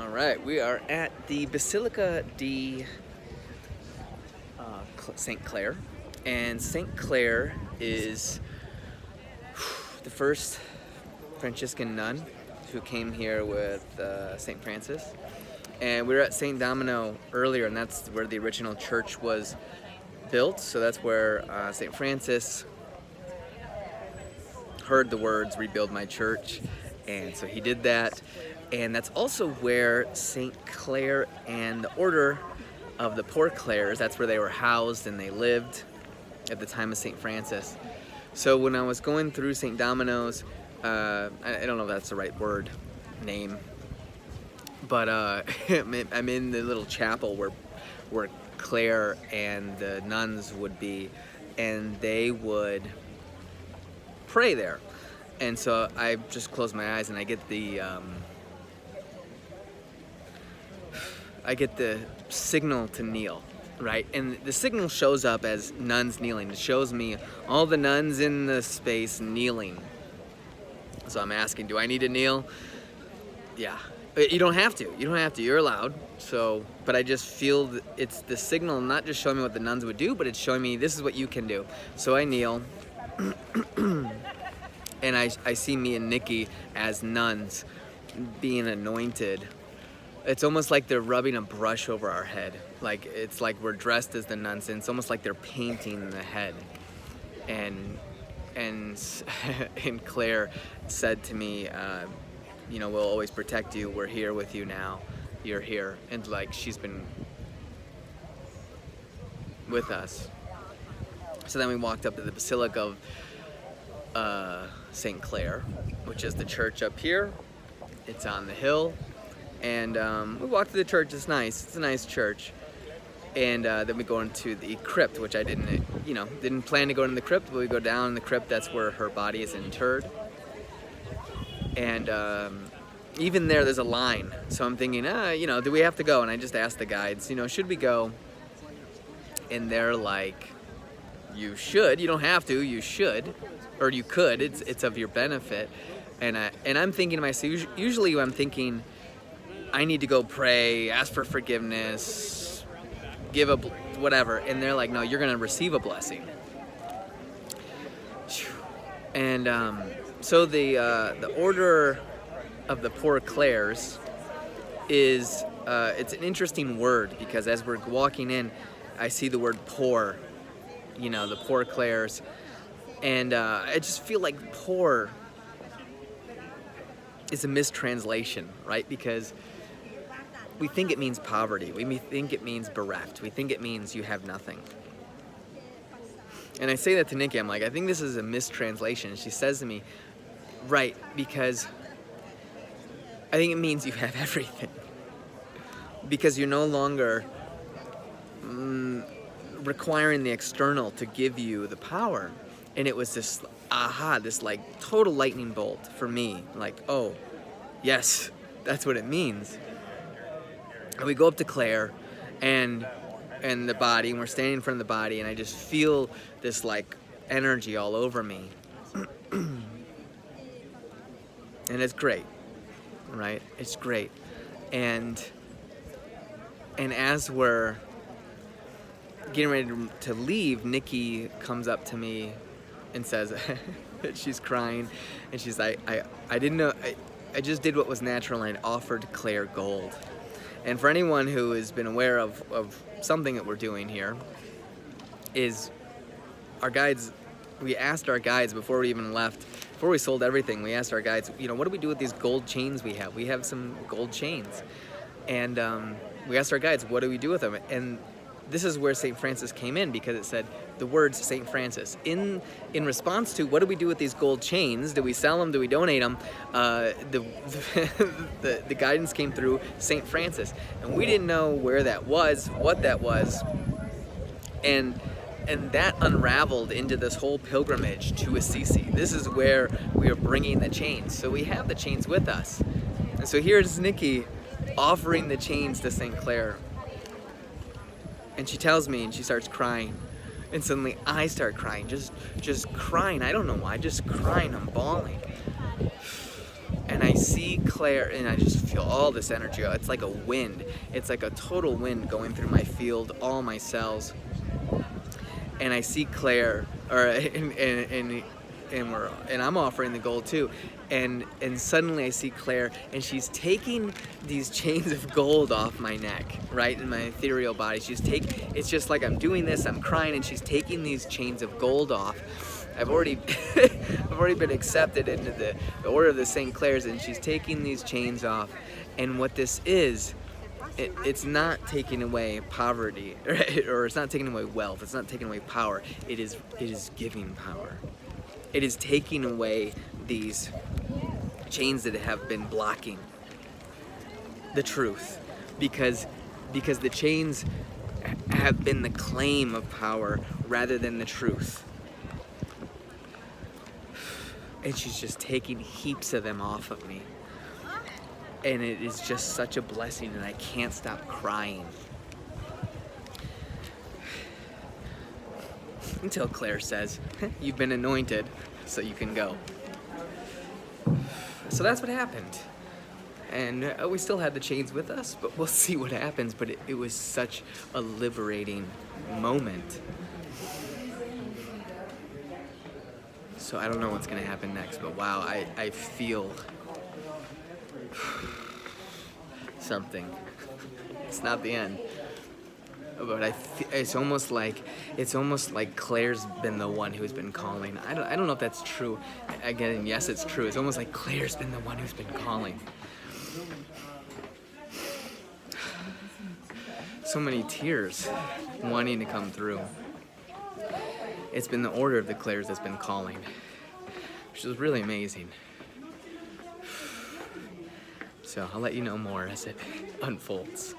All right, we are at the Basilica di Saint Clair, and Saint Clair is the first Franciscan nun who came here with Saint Francis. And we were at Saint Domino earlier, and that's where the original church was built. So that's where Saint Francis heard the words, "Rebuild my church," and so he did that. And that's also where Saint Clair and the Order of the Poor Clares, that's where they were housed and they lived at the time of Saint Francis. So when I was going through Saint Domino's, I don't know if that's the right word, name, but I'm in the little chapel where Claire and the nuns would be, and they would pray there. And so I just close my eyes and I get the signal to kneel, right? And the signal shows up as nuns kneeling. It shows me all the nuns in the space kneeling. So I'm asking, do I need to kneel? Yeah. You don't have to. You don't have to. You're allowed. So, but I just feel that it's the signal not just showing me what the nuns would do, but it's showing me this is what you can do. So I kneel. And I see me and Nikki as nuns being anointed. It's almost like they're rubbing a brush over our head. Like, it's like we're dressed as the nuns, and it's almost like they're painting the head. And Claire said to me, we'll always protect you. We're here with you now. You're here. And like, she's been with us. So then we walked up to the Basilica of Saint Clair, which is the church up here. It's on the hill. And we walked to the church. It's nice. It's a nice church. And then we go into the crypt, which I didn't plan to go into the crypt, but we go down in the crypt. That's where her body is interred. And even there's a line. So I'm thinking, do we have to go? And I just asked the guides, should we go? And they're like, you should. You don't have to. You should, or you could. It's of your benefit. And I'm thinking to myself. Usually I'm thinking, I need to go pray, ask for forgiveness, give whatever. And they're like, no, you're going to receive a blessing. And so the Order of the Poor Clares is, it's an interesting word, because as we're walking in, I see the word poor, the Poor Clares. And I just feel like poor is a mistranslation, right? Because we think it means poverty. We think it means bereft. We think it means you have nothing. And I say that to Nikki. I'm like, I think this is a mistranslation. And she says to me, right, because I think it means you have everything. Because you're no longer requiring the external to give you the power. And it was this this like total lightning bolt for me. Like, oh, yes, that's what it means. And we go up to Claire and the body, and we're standing in front of the body, and I just feel this like energy all over me. And it's great, right? It's great. And as we're getting ready to leave, Nikki comes up to me and says, she's crying, and she's like, I didn't know, I just did what was natural, and I offered Claire gold. And for anyone who has been aware of something that we're doing here, is our guides, we asked our guides before we even left, before we sold everything, we asked our guides, what do we do with these gold chains we have? We have some gold chains. And we asked our guides, what do we do with them? And this is where St. Francis came in, because it said the words St. Francis. In response to what do we do with these gold chains? Do we sell them? Do we donate them? The guidance came through St. Francis. And we didn't know where that was, what that was. And that unraveled into this whole pilgrimage to Assisi. This is where we are bringing the chains. So we have the chains with us. And so here's Nikki offering the chains to St. Clair. And she tells me, and she starts crying. And suddenly I start crying, just crying. I don't know why, just crying, I'm bawling. And and I see Claire, and I just feel all this energy. It's like a wind. It's like a total wind going through my field, all my cells. And I see Claire, and I'm offering the gold too. And suddenly I see Claire, and she's taking these chains of gold off my neck, right, in my ethereal body. It's just like I'm doing this, I'm crying, and she's taking these chains of gold off. I've already been accepted into the order of the Saint Clairs, and she's taking these chains off. And what this is, it's not taking away poverty, right? Or it's not taking away wealth. It's not taking away power. It is giving power. It is taking away these chains that have been blocking the truth, because the chains have been the claim of power rather than the truth. And she's just taking heaps of them off of me. And it is just such a blessing, and I can't stop crying. Until Claire says, "You've been anointed, so you can go." So that's what happened. And we still had the chains with us, but we'll see what happens. But it was such a liberating moment. So I don't know what's gonna happen next, but wow, I feel something. It's not the end, but it's almost like Claire's been the one who's been calling. I don't know if that's true. Again, yes, it's true. It's almost like Claire's been the one who's been calling. So many tears wanting to come through. It's been the order of the Clairs that's been calling, which is really amazing. So I'll let you know more as it unfolds.